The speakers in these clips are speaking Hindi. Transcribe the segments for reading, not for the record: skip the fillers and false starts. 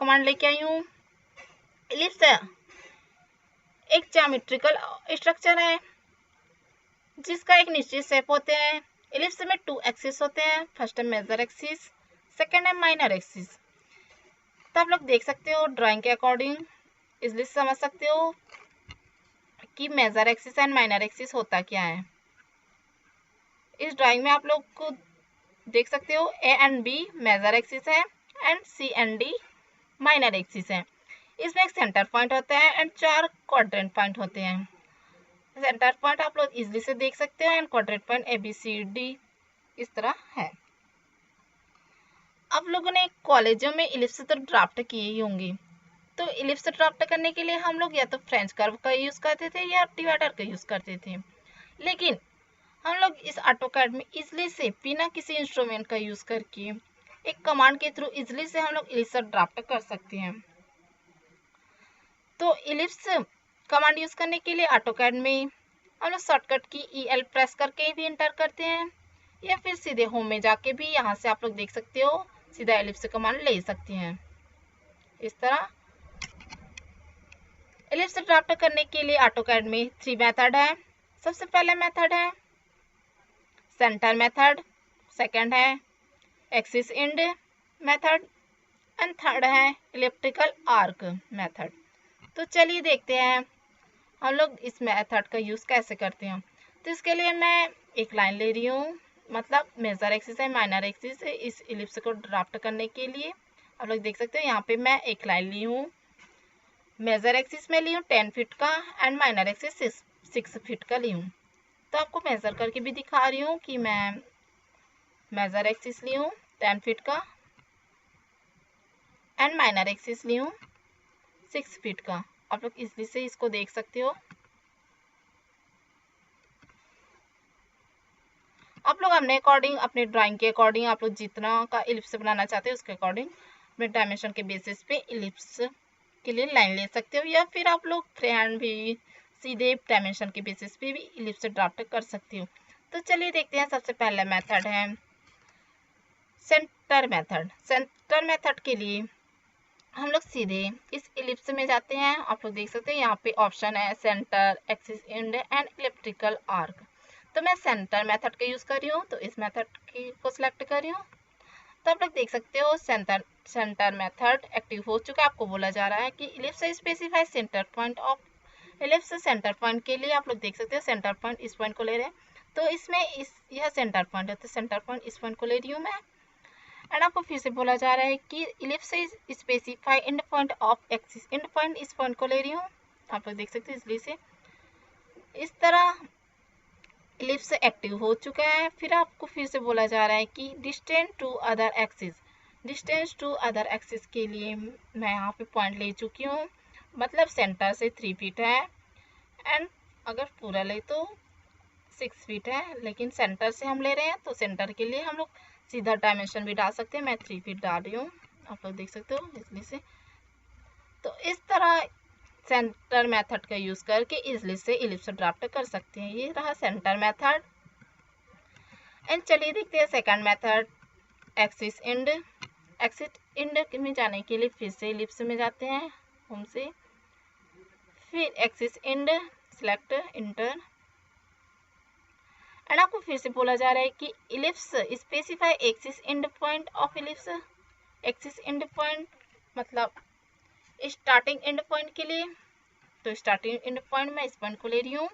कमांड लेके आई हूँ। इलिप्स एक ज्योमेट्रिकल स्ट्रक्चर है जिसका एक निश्चित शेप होते हैं। इलिप्स में 2 एक्सिस होते हैं, फर्स्ट है मेजर एक्सिस, सेकंड है माइनर एक्सिस। तो आप लोग देख सकते हो ड्राइंग के अकॉर्डिंग इजली समझ सकते हो कि major axis and minor axis होता क्या है। इस ड्राइंग में आप लोग को देख सकते हो A and B major axis है and C and D minor axis है। इसमें एक सेंटर पॉइंट होता है एंड 4 क्वाड्रेंट पॉइंट होते हैं। सेंटर पॉइंट आप लोग इजली से देख सकते हो and quadrant point A B C D इस तरह है। आप लोगों ने कॉलेजों में इलिप्स तो ड्राफ्ट किए ही होंगे। तो इलिप्स ड्राफ्ट करने के लिए हम लोग या तो फ्रेंच कर्व का यूज करते थे या डिवाइडर का यूज करते थे, लेकिन हम लोग इस ऑटोकैड में इजली से बिना किसी इंस्ट्रूमेंट का यूज करके एक कमांड के थ्रू इजली से हम लोग इलिप्स ड्राफ्ट कर सकते हैं। तो इलिप्स कमांड यूज करने के लिए ऑटोकैड में हम लोग शॉर्टकट की EL प्रेस करके भी एंटर करते हैं या फिर सीधे होम में जाके भी यहाँ से आप लोग देख सकते हो सीधा इलिप्स कमांड ले सकते हैं। इस तरह इलिप्स ड्राफ्ट करने के लिए ऑटोकैड में 3 मेथड है। सबसे पहला मेथड है सेंटर मेथड, सेकंड है axis and method and third है इलिप्टिकल आर्क मेथड। तो चलिए देखते हैं हम लोग इस मेथड का यूज कैसे करते हैं। तो इसके लिए मैं एक लाइन ले रही हूँ, मतलब मेजर एक्सिस है माइनर एक्सिस है। इस इलिप्स को ड्राफ्ट करने के लिए आप लोग देख सकते हो यहाँ पे मैं एक लाइन ली हूँ। मेजर एक्सिस में ली हूँ 10 फीट का एंड माइनर एक्सिस 6 फीट का ली हूँ। तो आपको मेजर करके भी दिखा रही हूँ कि मैं मेजर एक्सिस ली हूँ 10 फीट का एंड माइनर एक्सिस ली हूँ 6 फीट का। आप लोग इजली से इसको देख सकते हो। आप लोग अपने अकॉर्डिंग अपने ड्राइंग के अकॉर्डिंग आप लोग जितना का इलिप्स बनाना चाहते हो उसके अकॉर्डिंग अपने डायमेंशन के बेसिस पे इलिप्स के लिए लाइन ले सकते हो या फिर आप लोग फ्री हैंड भी सीधे डायमेंशन के बेसिस पे भी इलिप्स ड्राफ्ट कर सकते हो। तो चलिए देखते हैं। सबसे पहला मेथड है सेंटर मेथड। सेंटर मेथड के लिए हम लोग सीधे इस इलिप्स में जाते हैं। आप लोग देख सकते हैं यहाँ पे ऑप्शन है centre, axis and and elliptical arc. तो मैं सेंटर मेथड का यूज कर रही हूँ, तो इस मेथड को सिलेक्ट कर रही हूँ। तो आप लोग देख सकते हो सेंटर मेथड एक्टिव हो चुका है। आपको बोला जा रहा है कि ellipse specify centre point of ellipse. Centre point के लिए आप लोग देख सकते हो सेंटर पॉइंट इस पॉइंट को ले रहे हैं, तो इसमें यह सेंटर पॉइंट है, तो सेंटर पॉइंट इस पॉइंट को ले रही हूँ मैं। एंड आपको फिर से बोला जा रहा है कि ellipse specify and point of axis. And point इस पॉइंट को ले रही हूँ, आप लोग देख सकते हो इसलिए से इस तरह इलिप्स एक्टिव हो चुका है। फिर आपको फिर से बोला जा रहा है कि distance to other axis. Distance to other axis के लिए मैं यहाँ पे पॉइंट ले चुकी हूँ, मतलब सेंटर से 3 फीट है एंड अगर पूरा ले तो 6 फीट है, लेकिन सेंटर से हम ले रहे हैं तो सेंटर के लिए हम लोग सीधा डायमेंशन भी डाल सकते हैं। मैं 3 फीट डाल रही हूँ, आप लोग देख सकते हो इसलिए से। तो इस तरह सेंटर मेथड का यूज करके इजली से इलिप्स ड्राफ्ट कर सकते हैं। ये रहा सेंटर मेथड। एंड चलिए देखते हैं second method axis and. Axis and में जाने के लिए फिर से इलिप्स में जाते हैं होम से, फिर axis and select inter. And आपको फिर से बोला जा रहा है कि ellipse specify axis and point of ellipse. Axis and point मतलब स्टार्टिंग एंड पॉइंट के लिए, तो स्टार्टिंग एंड पॉइंट मैं इस पॉइंट को ले रही हूँ।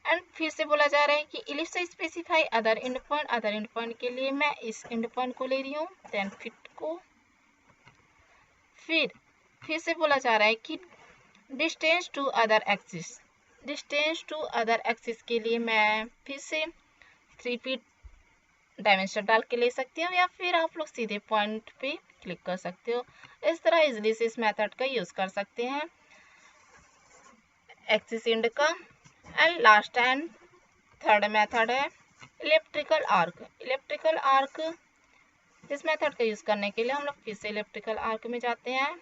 एंड फिर से बोला जा रहा है कि ellipse specify other and point. Other and point के लिए मैं इस एंड पॉइंट को ले रही हूँ 10 फीट को। फिर से बोला जा रहा है कि distance to other axis. Distance to other axis के लिए मैं फिर से 3 फीट डायमेंशन डाल के ले सकती हूँ या फिर आप लोग सीधे पॉइंट पे क्लिक कर सकते हो। इस तरह इजली से इस मेथड का यूज कर सकते हैं एक्सिस एंड का। And last and third method है इलेक्ट्रिकल आर्क। इलेक्ट्रिकल आर्क इस मेथड का यूज करने के लिए हम लोग फिर से इलेक्ट्रिकल आर्क में जाते हैं,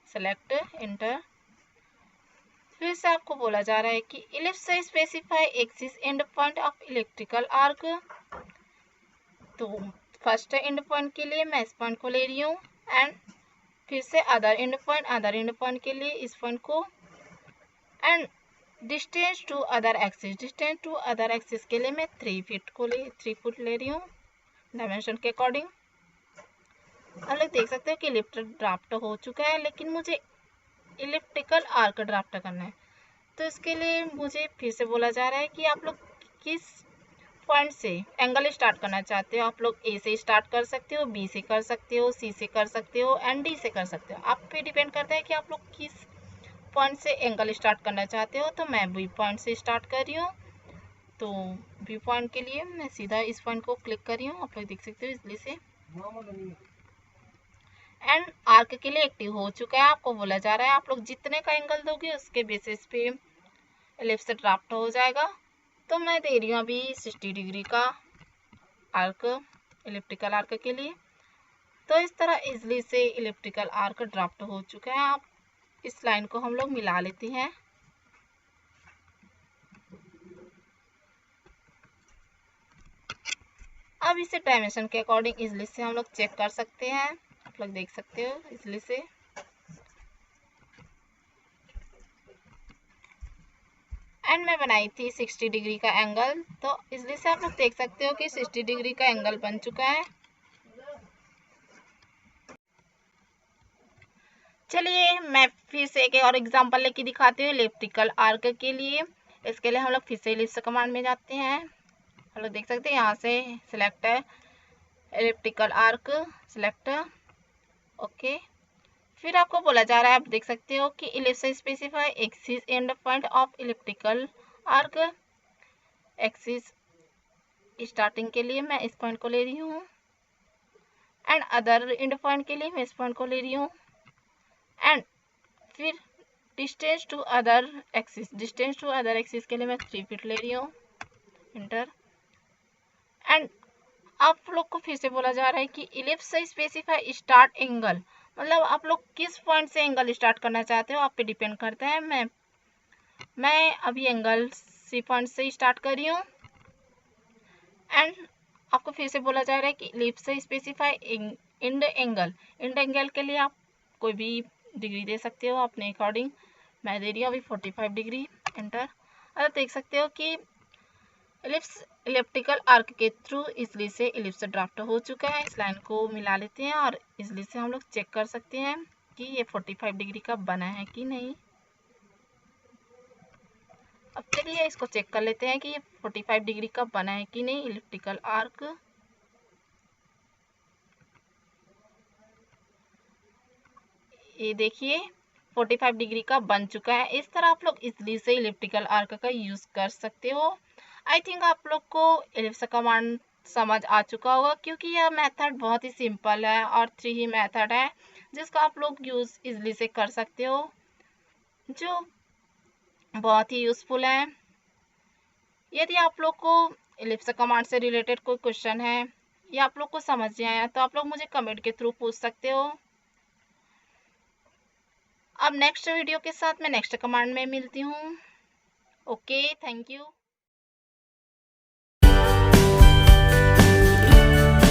सेलेक्ट इंटर। फिर से आपको बोला जा रहा है कि ellipse specify axis and point of electrical arc. तो फर्स्ट एंड पॉइंट के लिए मैं इस पॉइंट को ले रही हूँ एंड फिर से अदर एंड पॉइंट के लिए इस पॉइंट को, and distance to other axis के लिए मैं 3 फुट ले रही हूँ डायमेंशन के अकॉर्डिंग। अब लोग देख सकते हो कि इलिप्स ड्राफ्ट हो चुका है, लेकिन मुझे इलिप्टिकल आर्क ड्राफ्ट करना है। तो इसके लिए मुझे फिर से बोला जा रहा है कि आप लोग किस पॉइंट से एंगल स्टार्ट करना चाहते हो। आप लोग ए से स्टार्ट कर सकते हो, बी से कर सकते हो, सी से कर सकते हो एंड डी से कर सकते हो। आप पे डिपेंड करता है कि आप लोग किस पॉइंट से एंगल स्टार्ट करना चाहते हो। तो मैं बी पॉइंट से स्टार्ट कर रही हूँ। तो बी पॉइंट के लिए मैं सीधा इस पॉइंट को क्लिक कर रही हूँ, आप लोग देख सकते हो इसलिए से। एंड आर्क के लिए एक्टिव हो चुका है। आपको बोला जा रहा है आप लोग जितने का एंगल दोगे उसके बेसिस पे एलिप्स ड्राफ्ट हो जाएगा। तो मैं दे रही हूँ अभी 60 डिग्री का आर्क इलिप्टिकल आर्क के लिए। तो इस तरह इजली से इलिप्टिकल आर्क ड्राफ्ट हो चुका है। आप इस लाइन को हम लोग मिला लेते हैं। अब इसे डायमेंशन के अकॉर्डिंग इजली से हम लोग चेक कर सकते हैं, आप लोग देख सकते हो इजली से। एंड मैं बनाई थी 60 डिग्री का एंगल, तो इजली से आप लोग देख सकते हो कि 60 डिग्री का एंगल बन चुका है। चलिए मैं फिर से एक और एग्जांपल लेके दिखाती हूँ इलिप्टिकल आर्क के लिए। इसके लिए हम लोग फिर से इलिप्स कमांड में जाते हैं। हम लोग देख सकते हैं यहाँ से सिलेक्ट है इलिप्टिकल आर्क, सिलेक्ट, ओके। फिर आपको बोला जा रहा है, आप देख सकते हो कि ellipse specify axis and point of elliptical arc. Axis starting के लिए मैं इस पॉइंट को ले रही हूँ, एंड अदर एंड पॉइंट के लिए मैं इस पॉइंट को ले रही हूँ, एंड फिर डिस्टेंस टू अदर एक्सिस के लिए मैं 3 फीट ले रही हूँ, इंटर। एंड आप लोग को फिर से बोला जा रहा है कि इलिप्स से स्पेसिफाई स्टार्ट एंगल, मतलब आप लोग किस पॉइंट से एंगल स्टार्ट करना चाहते हो आप पे डिपेंड करता है। मैं अभी एंगल सी पॉइंट से स्टार्ट कर रही हूँ। एंड आपको फिर से बोला जा रहा है कि इलिप्स से स्पेसिफाई इंड एंगल के लिए आप कोई भी डिग्री दे सकते हो अपने अकॉर्डिंग। मैं दे रही हूँ अभी 45 डिग्री, एंटर। अब देख सकते हो कि इलिप्टिकल आर्क के थ्रू इजली से इलिप्स ड्राफ्ट हो चुका है। इस लाइन को मिला लेते हैं और इजली से हम लोग चेक कर सकते हैं कि ये 45 डिग्री का बना है कि नहीं। अब चलिए इसको चेक कर लेते हैं कि ये 45 डिग्री का बना है कि नहीं इलिप्टिकल आर्क। ये देखिए 45 डिग्री का बन चुका है। इस तरह आप लोग इजली से इलिप्टिकल आर्क का यूज कर सकते हो। आई थिंक आप लोग को इलिप्स कमांड समझ आ चुका होगा, क्योंकि यह मेथड बहुत ही सिंपल है और 3 ही मेथड है जिसका आप लोग यूज इजली से कर सकते हो, जो बहुत ही यूजफुल है। यदि आप लोग को इलिप्स कमांड से रिलेटेड कोई क्वेश्चन है या आप लोग को समझ नहीं आया तो आप लोग मुझे कमेंट के थ्रू पूछ सकते हो। अब नेक्स्ट वीडियो के साथ मैं नेक्स्ट कमांड में मिलती हूँ। Okay, thank you.